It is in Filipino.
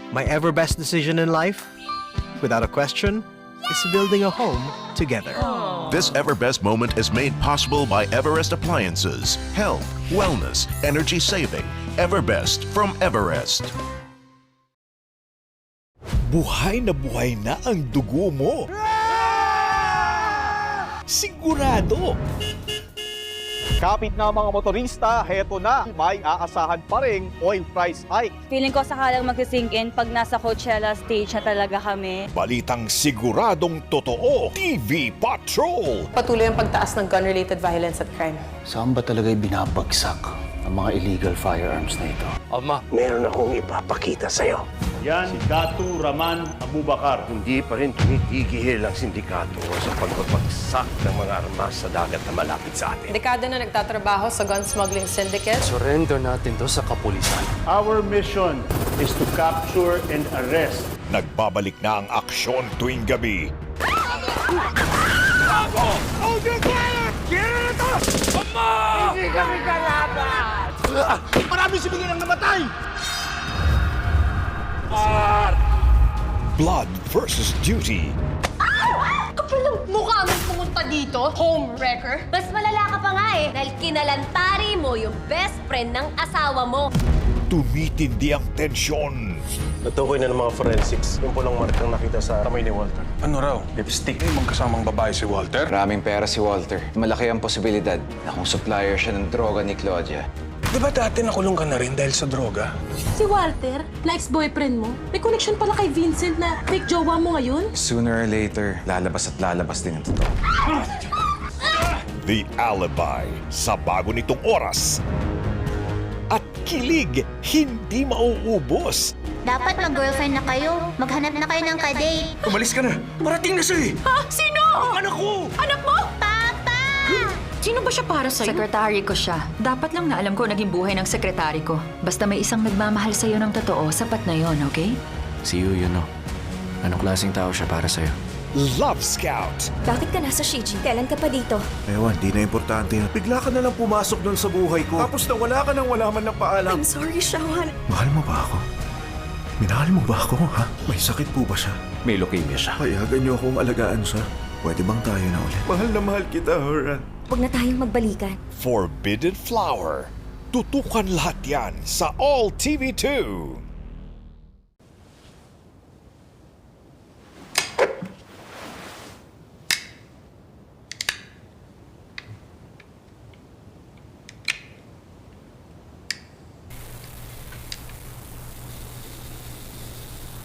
My ever best decision in life, without a question, is building a home together. This Everbest moment is made possible by Everest Appliances. Health, wellness, energy saving. Everbest from Everest. Buhay na ang dugo mo. Sigurado. Kapit na mga motorista, heto na, may aasahan pa ring oil price hike. Feeling ko sakalang magsisink in pag nasa Coachella stage na talaga kami. Balitang siguradong totoo. TV Patrol. Patuloy ang pagtaas ng gun-related violence at crime. Saan ba talaga'y binabagsak ang mga illegal firearms na ito? Meron akong ipapakita sa'yo. Yan si Datu Rahman Abubakar. Hindi pa rin tumitigil ang sindikato sa pagbabagsak ng mga armas sa dagat na malapit sa atin. Dekada na nagtatrabaho sa gun smuggling syndicate. Surrender natin to sa kapulisan. Our mission is to capture and arrest. Nagbabalik na ang aksyon tuwing gabi. Marami sibigan ang namatay! Blood versus Duty. Kapal ng mukha mong pumunta dito, home wrecker. Mas malala ka pa nga eh, dahil kinalantari mo yung best friend ng asawa mo. Tumitindi ang tensyon. Natukoy na ng mga forensics yung pulang markang nakita sa kamay ni Walter. Ano raw? Lipstick. May magkasamang babae si Walter? Maraming pera si Walter. Malaki ang posibilidad na kung supplier siya ng droga ni Claudia. Di ba dati nakulong ka na rin dahil sa droga? Si Walter, na ex-boyfriend mo, may connection pala kay Vincent na fake jowa mo ngayon? Sooner or later, lalabas at lalabas din ang totoo. The Alibi sa bago nitong oras. At kilig, hindi mauubos. Dapat mag-girlfriend na kayo. Maghanap na kayo ng kadate. Umalis ka na! Parating na siya eh! Ha? Sino? Anak ko! Anak mo? Papa! Sino ba siya para sa'yo? Sekretary ko siya. Dapat lang na alam ko naging buhay ng sekretary ko. Basta may isang nagmamahal sa'yo ng totoo, sapat na yon, okay? See you know. Anong klaseng tao siya para sa'yo? Love Scout. Bakit ka nasa Shiji? Kailan ka pa dito? Ewan, di na importante. Bigla ka na lang pumasok doon sa buhay ko. Tapos na wala ka nang wala man ng paalam. I'm sorry, Shawan. Mahal mo ba ako? Minahal mo ba ako, ha? May sakit po ba siya? May leukemia siya. Payagan niyo akong alagaan siya. Pwede bang tayo na ulit? Mahal na mahal kita, Horan. Huwag na tayong magbalikan. Forbidden Flower. Tutukan lahat yan sa All TV 2.